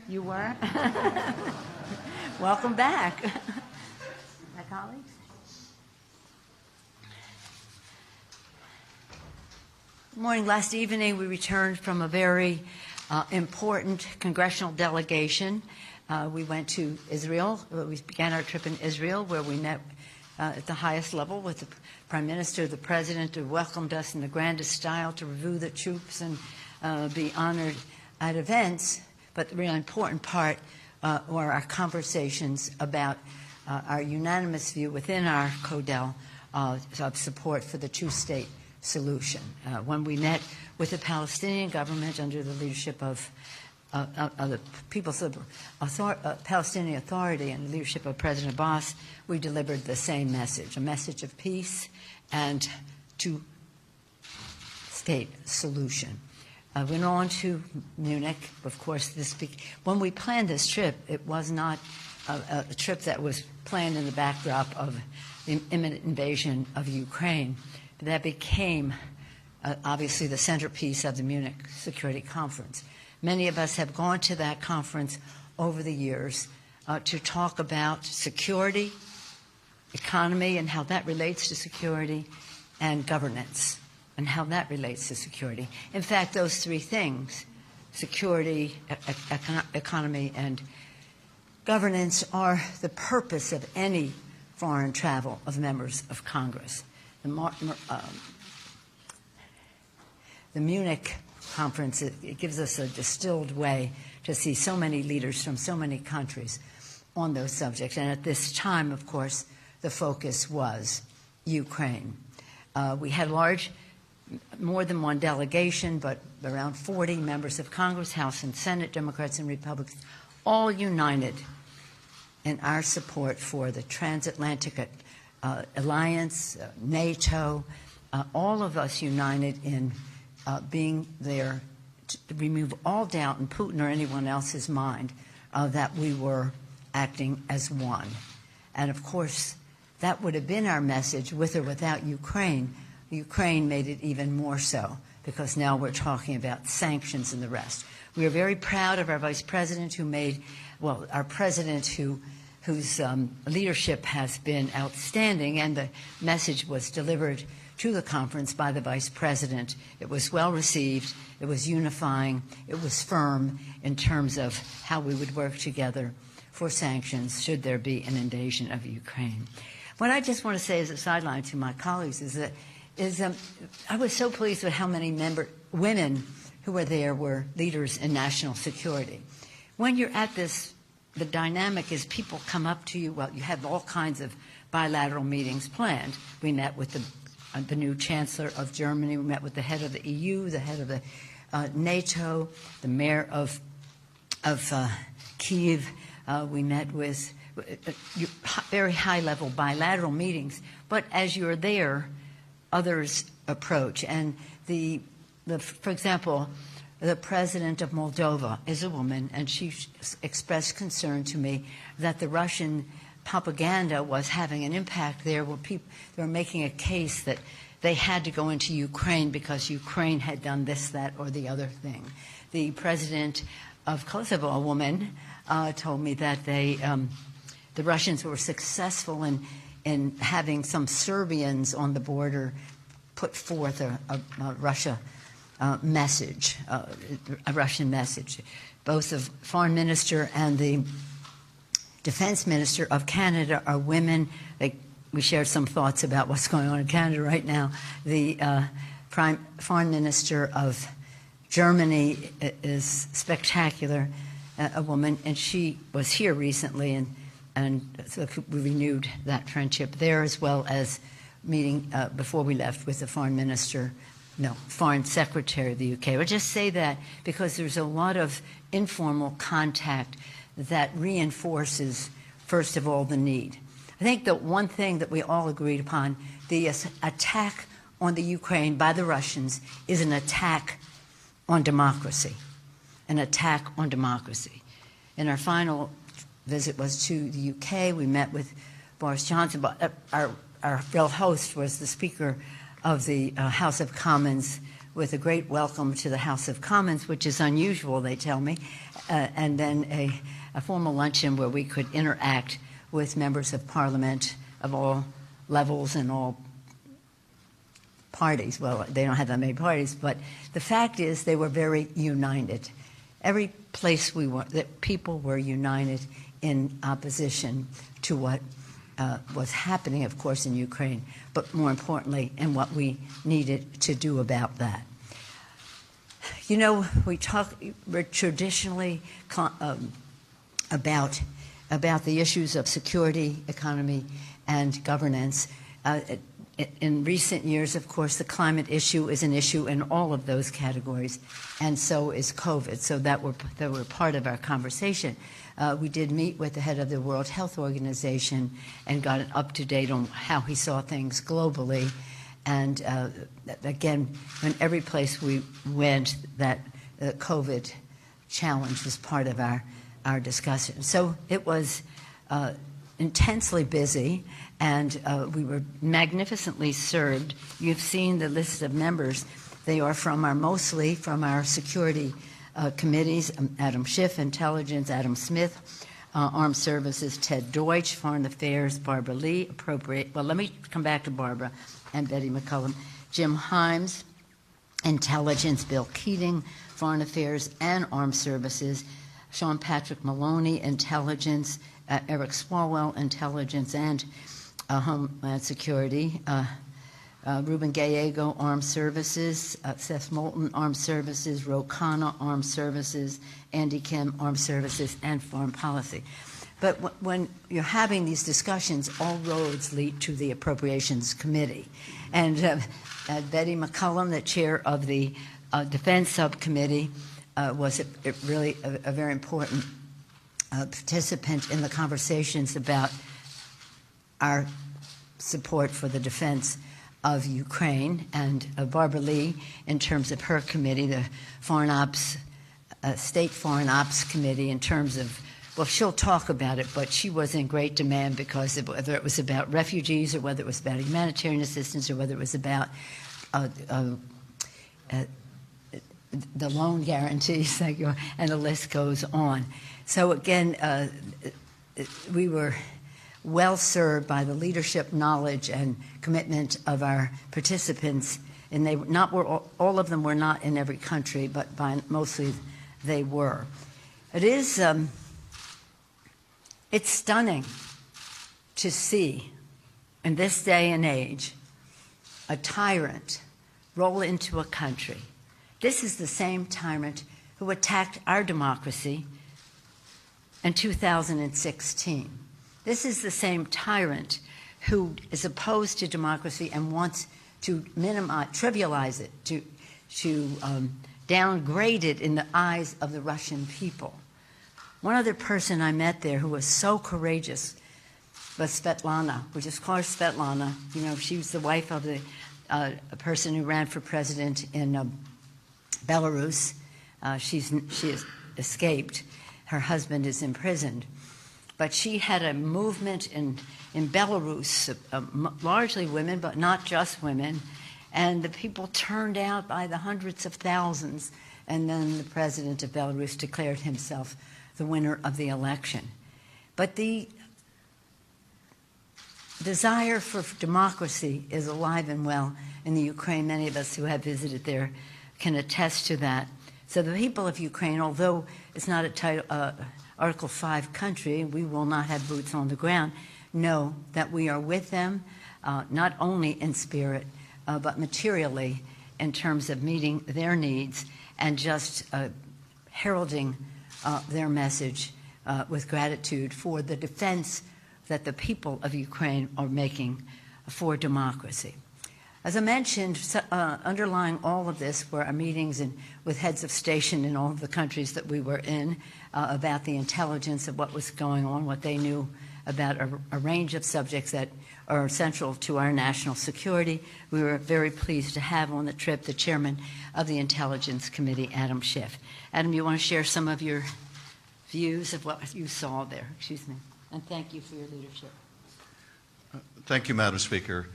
You were? Welcome back. My colleagues? Good morning. Last evening we returned from a very important congressional delegation. We went to Israel. We began our trip in Israel, where we met at the highest level with the Prime Minister, the President, who welcomed us in the grandest style to review the troops and be honored at events. But the really important part were our conversations about our unanimous view within our CODEL of support for the two-state solution. When we met with the Palestinian government under the leadership of the People's Palestinian Authority and the leadership of President Abbas, we delivered the same message, a message of peace and two-state solution. Went on to Munich. Of course, when we planned this trip, it was not a trip that was planned in the backdrop of the imminent invasion of Ukraine. But that became, obviously, the centerpiece of the Munich Security Conference. Many of us have gone to that conference over the years to talk about security, economy, and how that relates to security, and governance, and how that relates to security. In fact, those three things, security, economy, and governance, are the purpose of any foreign travel of members of Congress. The Munich Conference, it gives us a distilled way to see so many leaders from so many countries on those subjects. And at this time, of course, the focus was Ukraine. We had more than one delegation, but around 40 members of Congress, House and Senate, Democrats and Republicans, all united in our support for the transatlantic alliance, NATO, all of us united in being there to remove all doubt in Putin or anyone else's mind that we were acting as one. And of course, that would have been our message with or without Ukraine. Ukraine made it even more so, because now we're talking about sanctions and the rest. We are very proud of our Vice President our President whose leadership has been outstanding, and the message was delivered to the conference by the Vice President. It was well received, it was unifying, it was firm in terms of how we would work together for sanctions should there be an invasion of Ukraine. What I just want to say as a sideline to my colleagues is that I was so pleased with how many women who were there were leaders in national security. When you're at this, the dynamic is people come up to you. Well, you have all kinds of bilateral meetings planned. We met with the new Chancellor of Germany. We met with the head of the EU, the head of the NATO, the mayor of Kyiv. We met with very high-level bilateral meetings. But as you're there, others approach. And for example, the president of Moldova is a woman, and she expressed concern to me that the Russian propaganda was having an impact there, where they were making a case that they had to go into Ukraine because Ukraine had done this, that, or the other thing. The president of Kosovo, a woman, told me that the Russians were successful in having some Serbians on the border put forth a Russian message. Both the foreign minister and the defense minister of Canada are women. We shared some thoughts about what's going on in Canada right now. The foreign minister of Germany is spectacular, a woman, and she was here recently, and so we renewed that friendship there, as well as meeting before we left with the foreign secretary of the UK. I'll just say that because there's a lot of informal contact that reinforces, first of all, the need. I think the one thing that we all agreed upon, the attack on the Ukraine by the Russians is an attack on democracy, an attack on democracy. And our final visit was to the UK. We met with Boris Johnson, but our real host was the Speaker of the House of Commons, with a great welcome to the House of Commons, which is unusual, they tell me, and then a formal luncheon where we could interact with members of Parliament of all levels and all parties. Well, they don't have that many parties, but the fact is they were very united. Every place we were, that people were united in opposition to what was happening, of course, in Ukraine, but more importantly, in what we needed to do about that. You know, we're traditionally about the issues of security, economy, and governance. In recent years, of course, the climate issue is an issue in all of those categories, and so is COVID. So that were part of our conversation. We did meet with the head of the World Health Organization and got an up-to-date on how he saw things globally. And again, in every place we went, that COVID challenge was part of our discussion. So it was intensely busy, and we were magnificently served. You've seen the list of members. They are mostly from our security committees: Adam Schiff, Intelligence; Adam Smith, Armed Services; Ted Deutsch, Foreign Affairs; Barbara Lee, Appropriate. Well, let me come back to Barbara and Betty McCollum. Jim Himes, Intelligence; Bill Keating, Foreign Affairs and Armed Services; Sean Patrick Maloney, Intelligence; Eric Swalwell, Intelligence and Homeland Security; Ruben Gallego, Armed Services; Seth Moulton, Armed Services; Ro Khanna, Armed Services; Andy Kim, Armed Services and Foreign Policy. But when you're having these discussions, all roads lead to the Appropriations Committee. And Betty McCollum, the chair of the Defense Subcommittee, was really a very important participant in the conversations about our support for the defense of Ukraine, and Barbara Lee, in terms of her committee, the Foreign Ops, State Foreign Ops Committee, in terms of, well, she'll talk about it, but she was in great demand because whether it was about refugees or whether it was about humanitarian assistance or whether it was about the loan guarantees, and the list goes on. So again, we were well served by the leadership, knowledge, and commitment of our participants. And all of them were not in every country, but mostly they were. It's stunning to see, in this day and age, a tyrant roll into a country. This is the same tyrant who attacked our democracy in 2016. This is the same tyrant who is opposed to democracy and wants to trivialize it, to downgrade it in the eyes of the Russian people. One other person I met there who was so courageous was Svetlana. We just call her Svetlana. You know, she was the wife of a person who ran for president in Belarus. She has escaped. Her husband is imprisoned. But she had a movement in Belarus, largely women, but not just women. And the people turned out by the hundreds of thousands. And then the president of Belarus declared himself the winner of the election. But the desire for democracy is alive and well in the Ukraine. Many of us who have visited there can attest to that. So the people of Ukraine, although it's not a Article 5 country, we will not have boots on the ground, know that we are with them, not only in spirit, but materially in terms of meeting their needs and just heralding their message with gratitude for the defense that the people of Ukraine are making for democracy. As I mentioned, underlying all of this were our meetings with heads of station in all of the countries that we were in about the intelligence of what was going on, what they knew about a range of subjects that are central to our national security. We were very pleased to have on the trip the chairman of the Intelligence Committee, Adam Schiff. Adam, you want to share some of your views of what you saw there? Excuse me. And thank you for your leadership. Thank you, Madam Speaker.